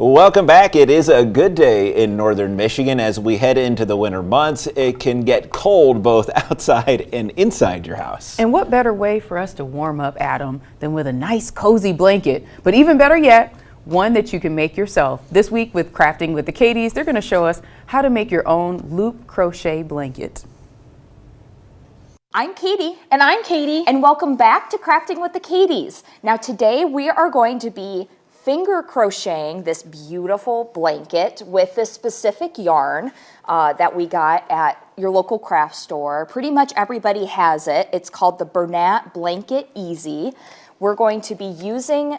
Welcome back. It is a good day in northern Michigan as we head into the winter months. It can get cold both outside and inside your house. And what better way for us to warm up, Adam, than with a nice cozy blanket? But even better yet, one that you can make yourself. This week with Crafting with the Katies, they're going to show us how to make your own loop crochet blanket. I'm Katie. And I'm Katie. And welcome back to Crafting with the Katies. Now today we are going to be finger crocheting this beautiful blanket with this specific yarn that we got at your local craft store. Pretty much everybody has it. It's called the Bernat Blanket Easy. We're going to be using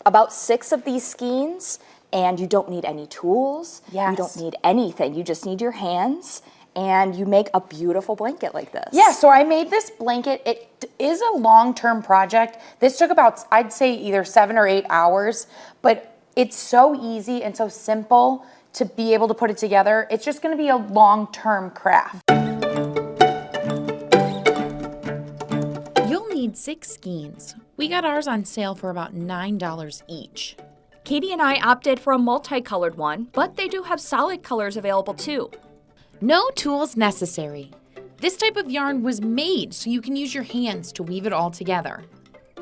about 6 of these skeins, and you don't need any tools. Yes. You don't need anything. You just need your hands, and you make a beautiful blanket like this. Yeah, so I made this blanket. It is a long-term project. This took about, I'd say, either 7 or 8 hours, but it's so easy and so simple to be able to put it together. It's just gonna be a long-term craft. You'll need 6 skeins. We got ours on sale for about $9 each. Katie and I opted for a multicolored one, but they do have solid colors available too. No tools necessary. This type of yarn was made so you can use your hands to weave it all together.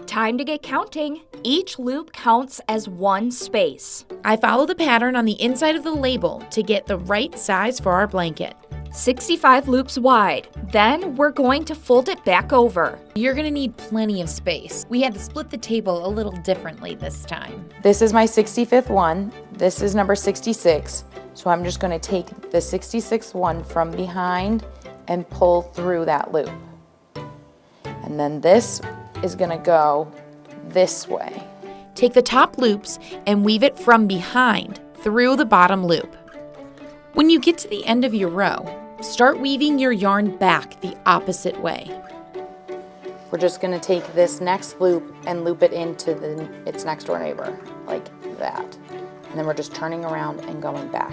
Time to get counting. Each loop counts as 1 space. I follow the pattern on the inside of the label to get the right size for our blanket. 65 loops wide. Then we're going to fold it back over. You're gonna need plenty of space. We had to split the table a little differently this time. This is my 65th one. This is number 66. So I'm just gonna take the 66th one from behind and pull through that loop. And then this is gonna go this way. Take the top loops and weave it from behind through the bottom loop. When you get to the end of your row, start weaving your yarn back the opposite way. We're just gonna take this next loop and loop it into its next door neighbor, like that. And then we're just turning around and going back.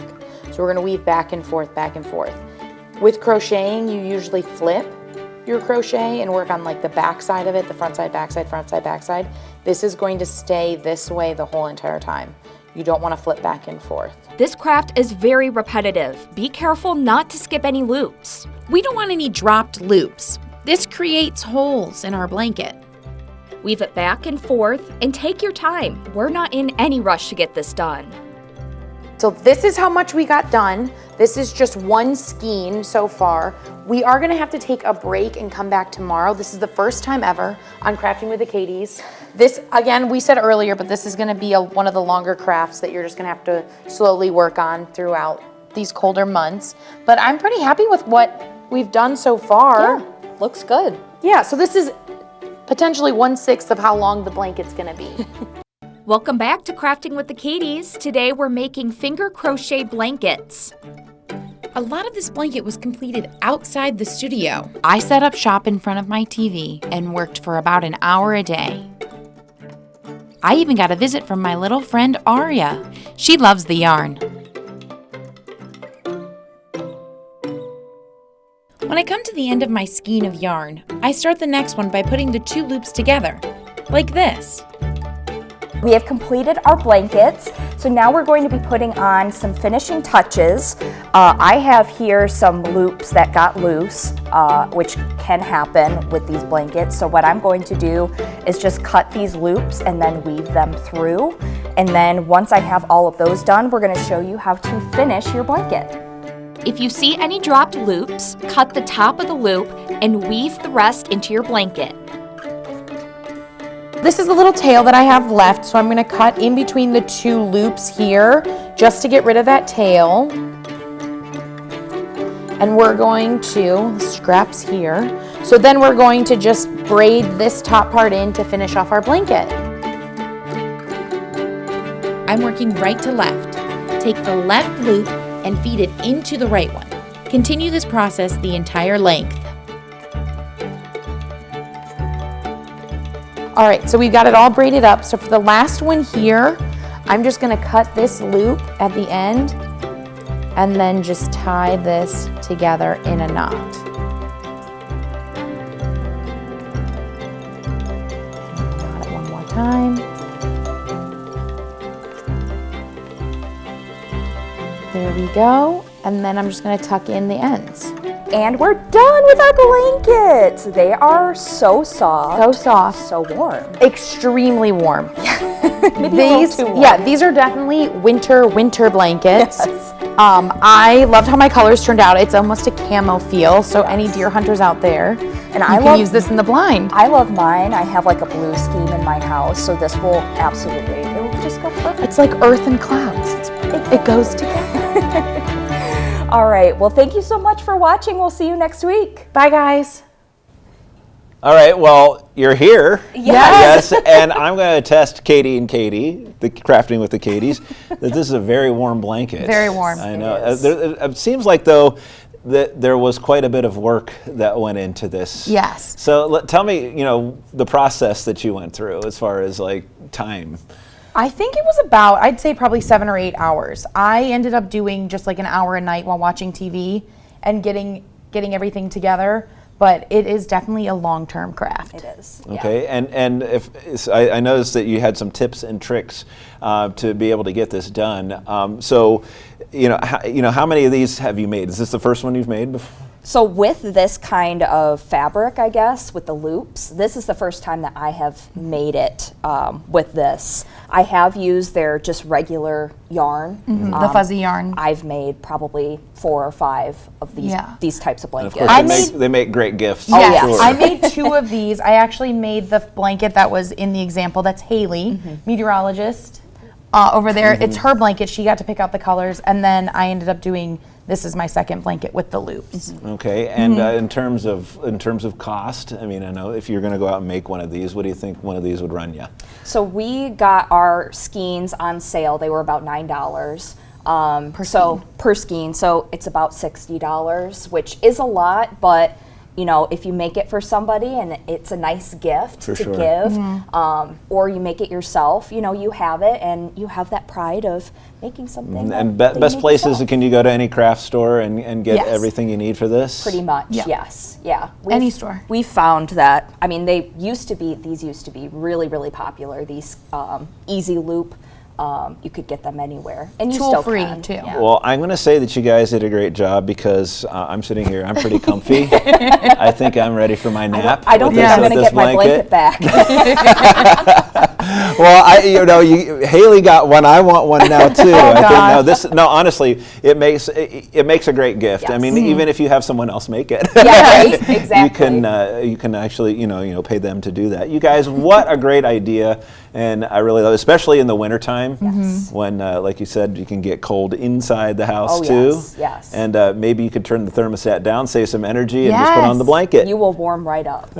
So we're gonna weave back and forth, back and forth. With crocheting, you usually flip your crochet and work on like the back side of it, the front side, back side, front side, back side. This is going to stay this way the whole entire time. You don't wanna flip back and forth. This craft is very repetitive. Be careful not to skip any loops. We don't want any dropped loops. This creates holes in our blanket. Weave it back and forth and take your time. We're not in any rush to get this done. So this is how much we got done. This is just 1 skein so far. We are gonna have to take a break and come back tomorrow. This is the first time ever on Crafting with the Katies. This, again, we said earlier, but this is gonna be one of the longer crafts that you're just gonna have to slowly work on throughout these colder months. But I'm pretty happy with what we've done so far. Yeah, looks good. Yeah, so this is potentially 1/6 of how long the blanket's gonna be. Welcome back to Crafting with the Katies. Today we're making finger crochet blankets. A lot of this blanket was completed outside the studio. I set up shop in front of my TV and worked for about an hour a day. I even got a visit from my little friend Aria. She loves the yarn. When I come to the end of my skein of yarn, I start the next one by putting the 2 loops together, like this. We have completed our blankets, so now we're going to be putting on some finishing touches. I have here some loops that got loose, which can happen with these blankets. So what I'm going to do is just cut these loops and then weave them through. And then once I have all of those done, we're going to show you how to finish your blanket. If you see any dropped loops, cut the top of the loop and weave the rest into your blanket. This is the little tail that I have left, so I'm gonna cut in between the 2 loops here just to get rid of that tail. And we're going to, scraps here, so then we're going to just braid this top part in to finish off our blanket. I'm working right to left. Take the left loop and feed it into the right one. Continue this process the entire length. All right, so we've got it all braided up. So for the last one here, I'm just gonna cut this loop at the end and then just tie this together in a knot. Knot it one more time. There we go. And then I'm just gonna tuck in the ends. And we're done with our blankets. They are so soft. So soft. So warm. Extremely warm. Maybe a little too warm. Yeah, these are definitely winter blankets. Yes. I loved how my colors turned out. It's almost a camo feel, so any deer hunters out there, And you can use this in the blind. I love mine. I have like a blue scheme in my house, so this will absolutely, it will just go perfect. It's like earth and clouds. It goes together. All right, well, thank you so much for watching. We'll see you next week. Bye, guys. All right, well, you're here. Yes. Yes, and I'm going to test Katie and Katie, the Crafting with the Katies, that this is a very warm blanket. Very warm. I know. It is. It seems like, though, that there was quite a bit of work that went into this. Yes. So tell me, the process that you went through as far as like time. I think it was about, I'd say probably 7 or 8 hours. I ended up doing just like an hour a night while watching TV and getting everything together. But it is definitely a long-term craft. It is. Okay, and if I noticed that you had some tips and tricks to be able to get this done. So, how many of these have you made? Is this the first one you've made before? So with this kind of fabric, I guess, with the loops, this is the first time that I have made it with this. I have used their just regular yarn. The fuzzy yarn. I've made probably 4 or 5 of these types of And of blankets. course, they make great gifts. Yes, Sure. I made 2 of these. I actually made the blanket that was in the example. That's Haley, meteorologist, over there. It's her blanket. She got to pick out the colors, and then I ended up doing. This is my second blanket with the loops. Okay, and in terms of cost, I mean, I know if you're going to go out and make one of these, what do you think one of these would run you? So we got our skeins on sale. They were about $9 per skein. So it's about $60, which is a lot, but if you make it for somebody and it's a nice gift For to sure. give, or you make it yourself, you have it and you have that pride of making something. And that you best make places, yourself. can you go to any craft store and get Yes. everything you need for this? Pretty much, Yeah. yes. Yeah. Any store. We found that, I mean, these used to be really, really popular, these easy loop. You could get them anywhere. And you Tool still free, can. too. Yeah. Well, I'm going to say that you guys did a great job because I'm sitting here. I'm pretty comfy. I think I'm ready for my nap. I don't with think this- I'm with going to this get my blanket back. Well, Haley got one. I want one now too. I think honestly, it makes a great gift. I Yes. mean, even if you have someone else make it, Yeah, right? Exactly. you can actually pay them to do that. You guys, what a great idea, and I really love it, especially in the wintertime when, like you said, you can get cold inside the house Oh, too. yes, yes. And maybe you could turn the thermostat down, save some energy, and just put on the Yes. blanket. You will warm right up.